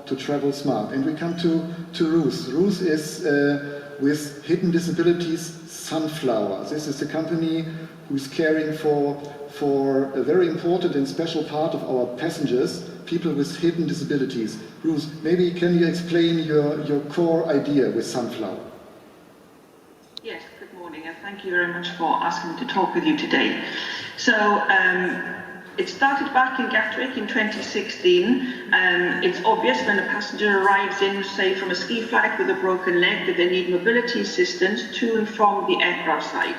to travel smart. And we come to Ruth. Ruth is with Hidden Disabilities Sunflower. This is a company who's caring for a very important and special part of our passengers, people with hidden disabilities. Ruth, maybe can you explain your core idea with Sunflower? Yes, good morning, and thank you very much for asking me to talk with you today. So, it started back in Gatwick in 2016. It's obvious when a passenger arrives in, say, from a ski flight with a broken leg, that they need mobility assistance to and from the aircraft side.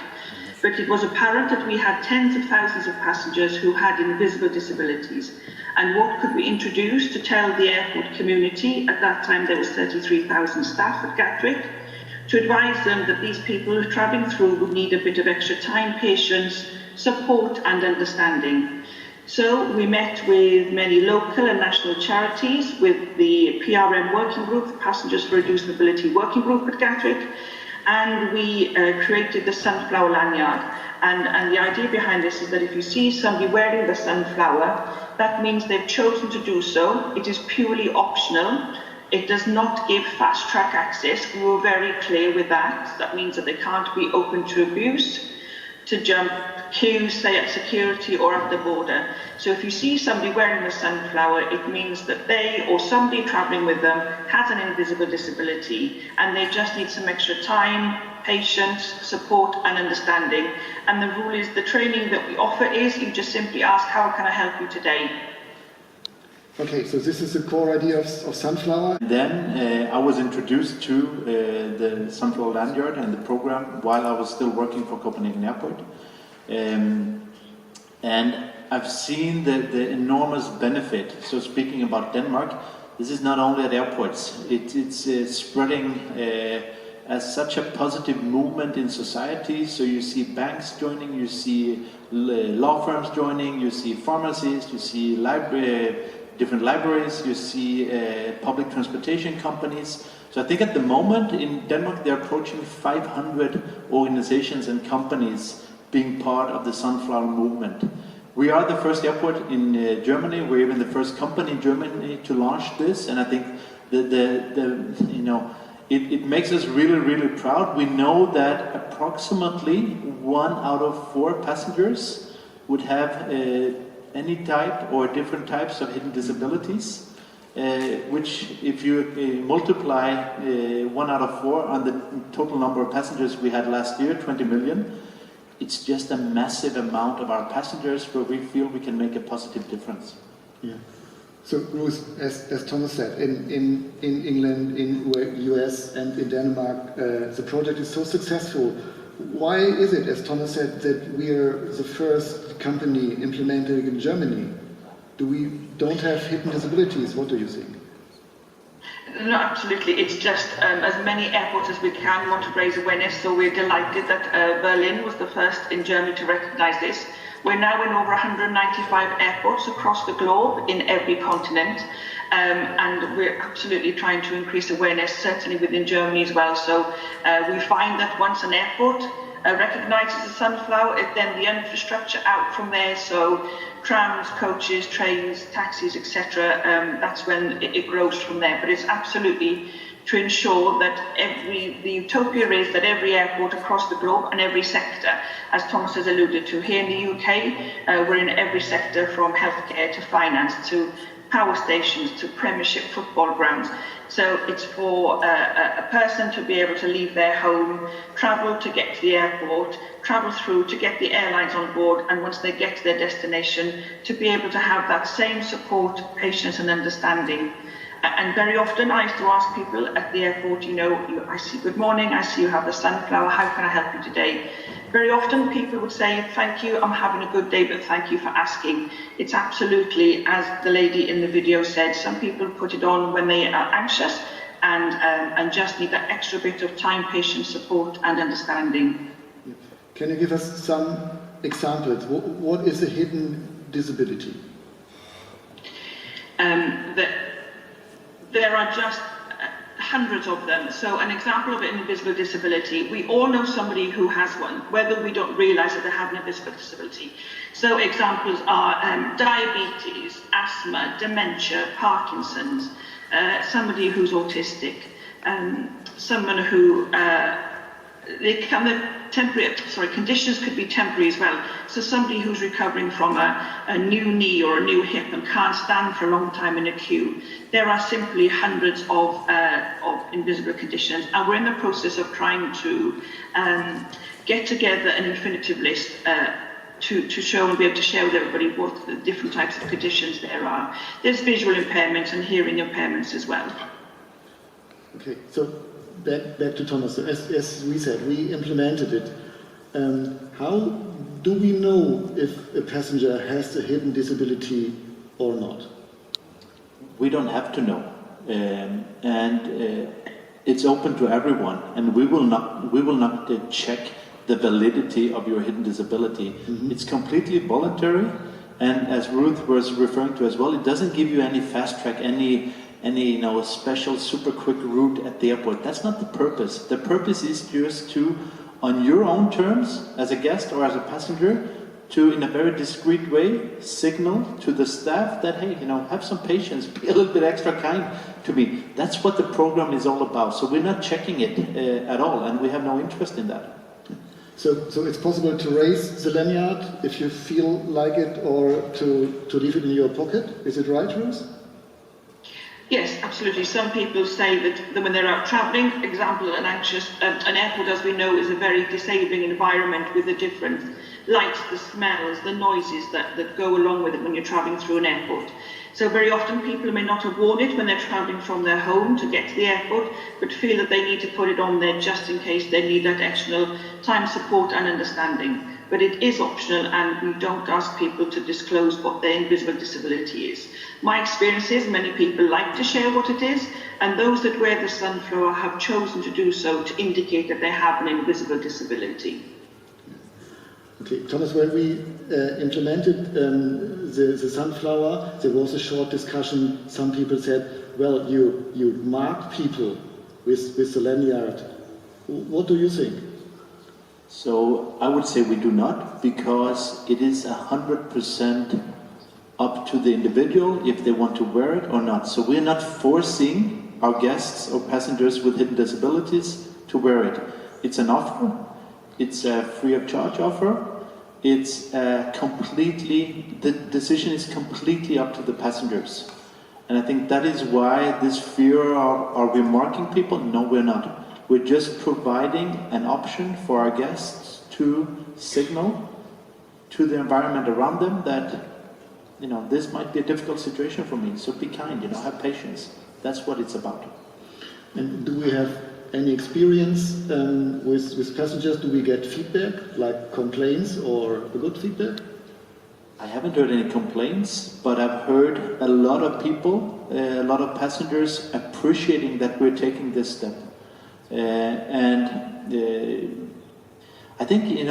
But it was apparent that we had tens of thousands of passengers who had invisible disabilities. And what could we introduce to tell the airport community? At that time there was 33,000 staff at Gatwick, to advise them that these people travelling through would need a bit of extra time, patience, support and understanding. So we met with many local and national charities, with the PRM working group, the Passengers for Reduced Mobility working group at Gatwick, and we created the Sunflower Lanyard. And the idea behind this is that if you see somebody wearing the sunflower, that means they've chosen to do so. It is purely optional. It does not give fast track access. We were very clear with that. That means that they can't be open to abuse, to jump queues, say at security or at the border. So if you see somebody wearing the sunflower, it means that they or somebody travelling with them has an invisible disability and they just need some extra time, patience, support and understanding. And the rule is, the training that we offer is, you just simply ask, how can I help you today? Okay, so this is the core idea of Sunflower. Then I was introduced to the Sunflower Lanyard and the program while I was still working for Copenhagen Airport. And I've seen the enormous benefit. So speaking about Denmark, this is not only at airports, it's spreading as such a positive movement in society. So you see banks joining, you see law firms joining, you see pharmacies, you see different libraries, you see public transportation companies. So I think at the moment in Denmark they're approaching 500 organizations and companies being part of the Sunflower movement. We are the first airport in Germany, we're even the first company in Germany to launch this, and I think it makes us really, really proud. We know that approximately 1 out of 4 passengers would have any type or different types of hidden disabilities, which if you multiply 1 out of 4 on the total number of passengers we had last year, 20 million, it's just a massive amount of our passengers where we feel we can make a positive difference. Yeah. So Ruth, as Thomas said, in England, in US and in Denmark, the project is so successful. Why is it, as Thomas said, that we are the first company implementing in Germany? We don't have hidden disabilities? What do you think? No, absolutely. It's just as many airports as we can want to raise awareness. So we're delighted that Berlin was the first in Germany to recognise this. We're now in over 195 airports across the globe in every continent. And we're absolutely trying to increase awareness, certainly within Germany as well. So we find that once an airport recognises the sunflower, then the infrastructure out from there, so trams, coaches, trains, taxis, etc., that's when it grows from there. But it's absolutely to ensure that the utopia is that every airport across the globe and every sector, as Thomas has alluded to, here in the UK, we're in every sector from healthcare to finance to power stations to Premiership football grounds. So it's for a person to be able to leave their home, travel to get to the airport, travel through to get the airlines on board, and once they get to their destination, to be able to have that same support, patience and understanding. And very often I used to ask people at the airport, I see, good morning, I see you have the sunflower, how can I help you today? Very often people would say, thank you, I'm having a good day, but thank you for asking. It's absolutely, as the lady in the video said, some people put it on when they are anxious and just need that extra bit of time, patience, support and understanding. Can you give us some examples? What is a hidden disability? There are just hundreds of them. So an example of an invisible disability, we all know somebody who has one, whether we don't realise that they have an invisible disability. So examples are diabetes, asthma, dementia, Parkinson's, somebody who's autistic, someone who conditions could be temporary as well. So somebody who's recovering from a new knee or a new hip and can't stand for a long time in a queue. There are simply hundreds of invisible conditions, and we're in the process of trying to get together an infinitive list to show and be able to share with everybody what the different types of conditions there are. There's visual impairments and hearing impairments as well. Okay, so back to Thomas. So as we said, we implemented it. How do we know if a passenger has a hidden disability or not? We don't have to know, it's open to everyone, and we will not check the validity of your hidden disability. Mm-hmm. It's completely voluntary, and as Ruth was referring to as well, it doesn't give you any fast track, any special super quick route at the airport. That's not the purpose. The purpose is just to, on your own terms, as a guest or as a passenger, to, in a very discreet way, signal to the staff that, hey, have some patience, be a little bit extra kind to me. That's what the program is all about. So we're not checking it at all, and we have no interest in that. So it's possible to raise the lanyard if you feel like it, or to leave it in your pocket. Is it right, Ruth? Yes, absolutely. Some people say that when they're out travelling, example, an airport, as we know, is a very disabling environment with the different lights, the smells, the noises that go along with it when you're travelling through an airport. So very often people may not have worn it when they're travelling from their home to get to the airport, but feel that they need to put it on there just in case they need that additional time, support and understanding. But it is optional, and we don't ask people to disclose what their invisible disability is. My experience is many people like to share what it is, and those that wear the sunflower have chosen to do so to indicate that they have an invisible disability. Okay, Thomas, when we implemented the sunflower, there was a short discussion. Some people said, well, you mark people with the lanyard. What do you think? So I would say we do not, because it is 100% up to the individual if they want to wear it or not. So we're not forcing our guests or passengers with hidden disabilities to wear it. It's an offer. It's a free of charge offer. It's the decision is completely up to the passengers. And I think that is why this fear of, are we marking people? No, we're not. We're just providing an option for our guests to signal to the environment around them that, this might be a difficult situation for me, so be kind, have patience. That's what it's about. And do we have any experience with passengers? Do we get feedback, like complaints or a good feedback? I haven't heard any complaints, but I've heard a lot of people, a lot of passengers appreciating that we're taking this step. I think, in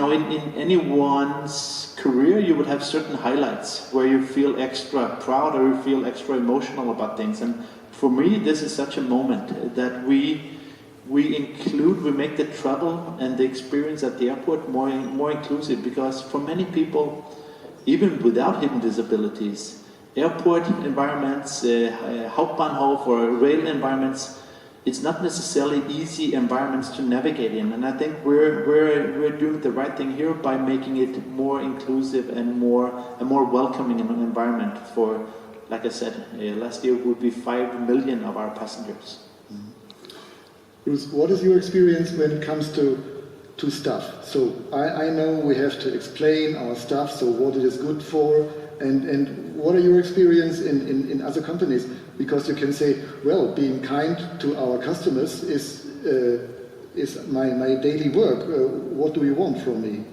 anyone's career, you would have certain highlights where you feel extra proud or you feel extra emotional about things. And for me, this is such a moment that we make the travel and the experience at the airport more inclusive, because for many people, even without hidden disabilities, airport environments, Hauptbahnhof or rail environments, it's not necessarily easy environments to navigate in, and I think we're doing the right thing here by making it more inclusive and a more welcoming environment for, like I said, last year would be 5 million of our passengers. Bruce, what is your experience when it comes to stuff? So I know we have to explain our stuff, so what it is good for, and what are your experience in other companies? Because you can say, well, being kind to our customers is my daily work. What do you want from me?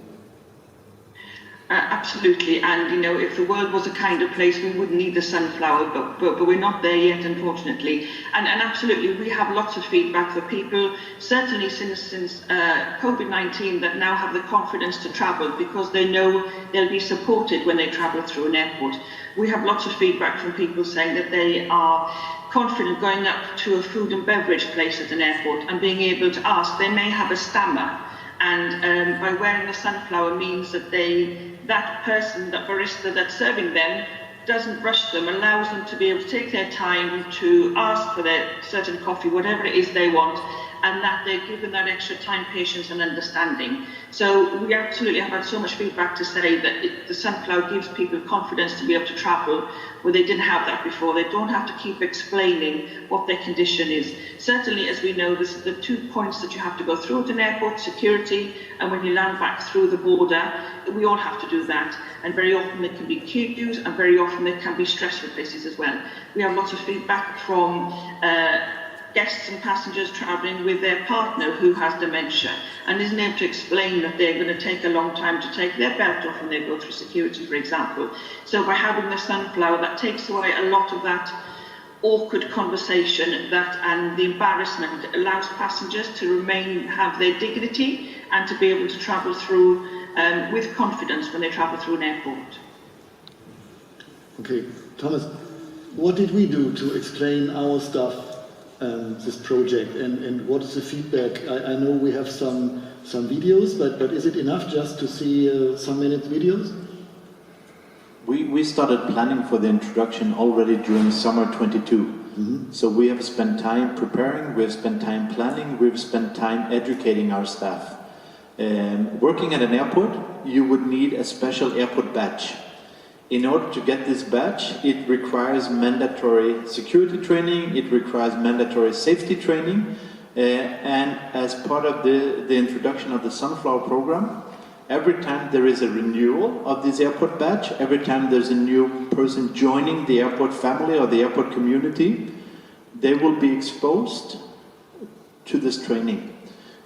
Absolutely, and if the world was a kinder place, we wouldn't need the sunflower, but we're not there yet, unfortunately. And absolutely, we have lots of feedback for people, certainly since COVID-19, that now have the confidence to travel because they know they'll be supported when they travel through an airport. We have lots of feedback from people saying that they are confident going up to a food and beverage place at an airport and being able to ask. They may have a stammer, and by wearing the sunflower means that that person, that barista that's serving them, doesn't rush them, allows them to be able to take their time to ask for their certain coffee, whatever it is they want, and that they're given that extra time, patience and understanding. So we absolutely have had so much feedback to say that the sunflower gives people confidence to be able to travel where they didn't have that before. They don't have to keep explaining what their condition is. Certainly, as we know, this is the 2 points that you have to go through at an airport: security, and when you land back through the border. We all have to do that, and very often there can be queues, and very often there can be stressful places as well. We have lots of feedback from guests and passengers travelling with their partner who has dementia and isn't able to explain that they're going to take a long time to take their belt off when they go through security, for example. So by having the sunflower, that takes away a lot of that awkward conversation and the embarrassment. It allows passengers to have their dignity and to be able to travel through with confidence when they travel through an airport. Okay, Thomas, what did we do to explain our stuff, this project, and what is the feedback? I know we have some videos, but is it enough just to see some minute videos? We started planning for the introduction already during summer 22. Mm-hmm. So we have spent time preparing, we've spent time planning, we've spent time educating our staff. Working at an airport, you would need a special airport badge. In order to get this badge, it requires mandatory security training, it requires mandatory safety training, and as part of the introduction of the Sunflower program, every time there is a renewal of this airport badge, every time there's a new person joining the airport family or the airport community, they will be exposed to this training.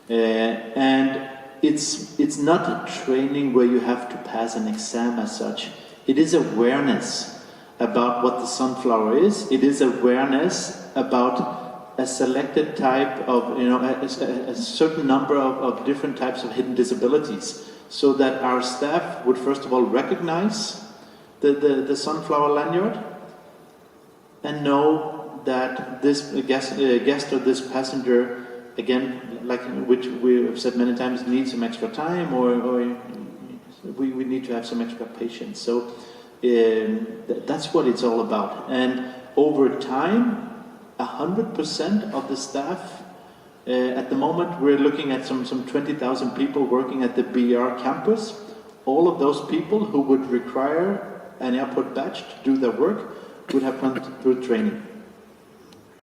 And it's not a training where you have to pass an exam as such. It is awareness about what the sunflower is. It is awareness about a selected type of, a certain number of different types of hidden disabilities, so that our staff would first of all recognize the sunflower lanyard and know that this guest or this passenger, again, like which we have said many times, needs some extra time, or we need to have some extra patience. So that's what it's all about. And over time, 100% of the staff, at the moment we're looking at some 20,000 people working at the BER campus. All of those people who would require an airport badge to do their work would have gone through training.